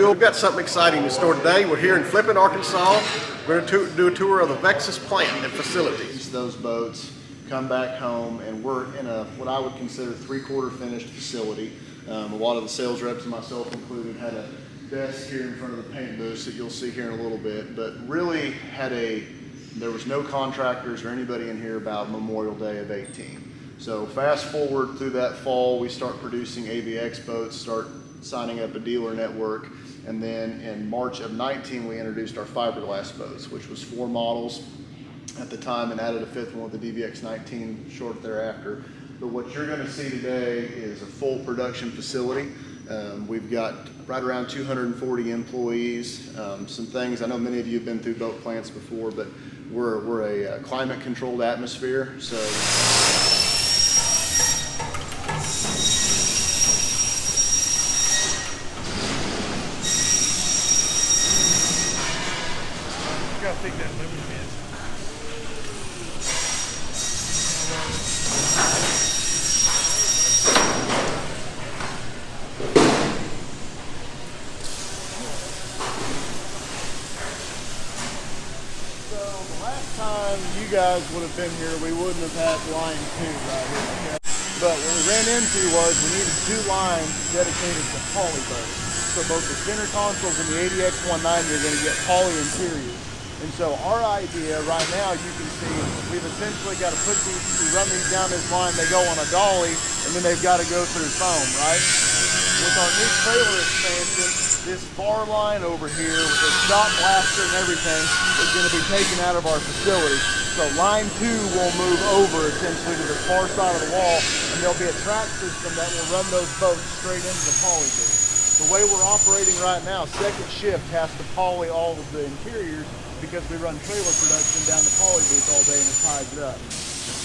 We've got something exciting in store today. We're here in Flippin, Arkansas. We're going to do a tour of the Vexus plant and facilities. Those boats come back home, and we're in a what I would consider three-quarter finished facility. A lot of the sales reps, and myself included, had a desk here in front of the paint booth that you'll see here in a little bit, but really there was no contractors or anybody in here about Memorial Day of 18. So fast forward through that fall, we start producing AVX boats, start signing up a dealer network, and then in March of 19 we introduced our fiberglass boats, which was 4 models at the time, and added a 5th one with the DVX 19 short thereafter. But what you're going to see today is a full production facility. We've got right around 240 employees. Some things, I know many of you have been through boat plants before, but we're a climate controlled atmosphere. So I think that lemon is. So the last time you guys would have been here, we wouldn't have had line 2 right here. Okay? But what we ran into was we needed 2 lines dedicated to poly boats. So both the center consoles and the ADX 190 are going to get poly interiors. And so our idea right now, you can see, we've essentially got to we run these down this line, they go on a dolly, and then they've got to go through foam, right? With our new trailer expansion, this bar line over here with the shop blaster and everything is going to be taken out of our facility. So line 2 will move over essentially to the far side of the wall, and there'll be a track system that will run those boats straight into the poly booth. The way we're operating right now, second shift has to poly all of the interiors because we run trailer production down the poly booth all day and it ties it up.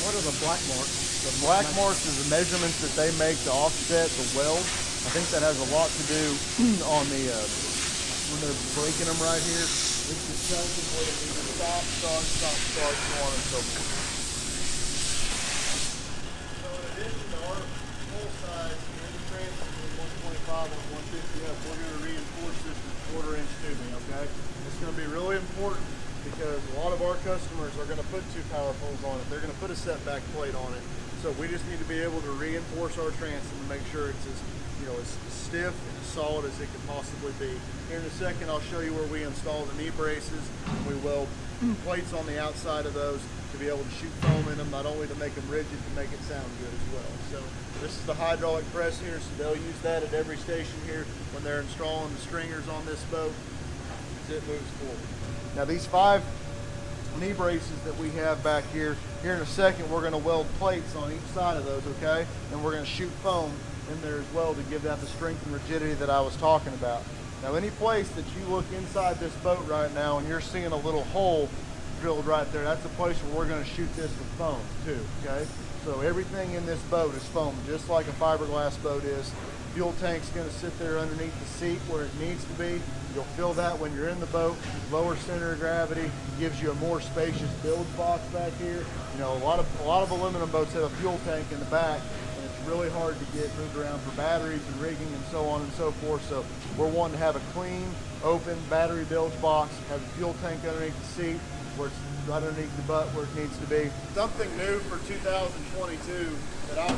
What are the black marks? The black marks is the measurements that they make to offset the weld. I think that has a lot to do on the, when they're breaking them right here. It's just telling them where they need to stop, so on and so forth. So in addition to our full size, in the transit 125 on 150F, we're going to reinforce this with 1/4 inch tubing, okay? It's going to be really important because a lot of our customers are going to put 2 power poles on it. They're going to put a setback plate on it. So we just need to be able to reinforce our transom and make sure it's as stiff and as solid as it can possibly be. Here in a second, I'll show you where we install the knee braces. We weld plates on the outside of those to be able to shoot foam in them, not only to make them rigid, to make it sound good as well. So this is the hydraulic press here, so they'll use that at every station here when they're installing the stringers on this boat as it moves forward. Now these 5 knee braces that we have back here in a second, we're going to weld plates on each side of those, okay? And we're going to shoot foam in there as well to give that the strength and rigidity that I was talking about. Now any place that you look inside this boat right now and you're seeing a little hole drilled right there, that's a place where we're going to shoot this with foam too, okay? So everything in this boat is foam, just like a fiberglass boat is. Fuel tank's going to sit there underneath the seat where it needs to be. You'll feel that when you're in the boat. Lower center of gravity gives you a more spacious bilge box back here. You know, a lot of aluminum boats have a fuel tank in the back, and it's really hard to get moved around for batteries and rigging and so on and so forth. So we're wanting to have a clean, open battery bilge box, have a fuel tank underneath the seat where it's right underneath the butt where it needs to be. Something new for 2022 that I'm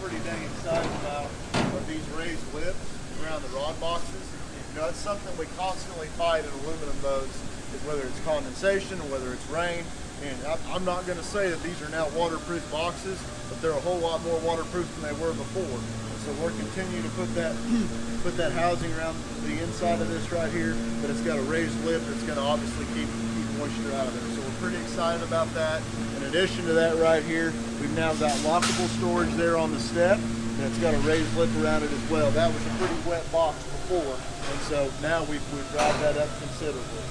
pretty dang excited about are these raised lips around the rod boxes. You know, it's something we constantly fight in aluminum boats, is whether it's condensation or whether it's rain. And I'm not going to say that these are now waterproof boxes, but they're a whole lot more waterproof than they were before. So we're continuing to put that housing around the inside of this right here, but it's got a raised lip that's going to obviously keep moisture out of there. So we're pretty excited about that. In addition to that right here, we've now got lockable storage there on the step, and it's got a raised lip around it as well. That was a pretty wet box before, and so now we've dried that up considerably.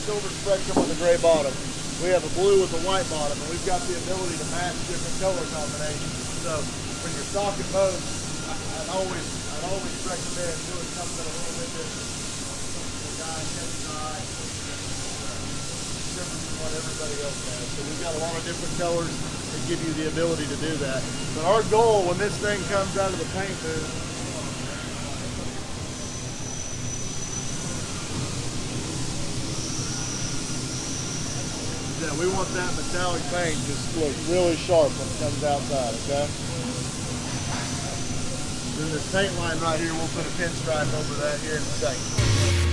Silver spectrum on the gray bottom. We have a blue with a white bottom, and we've got the ability to match different color combinations. So when you're stocking boats, I'd always recommend doing something a little bit different. Different from what everybody else has. So we've got a lot of different colors that give you the ability to do that. But our goal when this thing comes out of the paint booth, we want that metallic paint just to look really sharp when it comes outside, okay? Then this paint line right here, we'll put a pinstripe over that here in a second.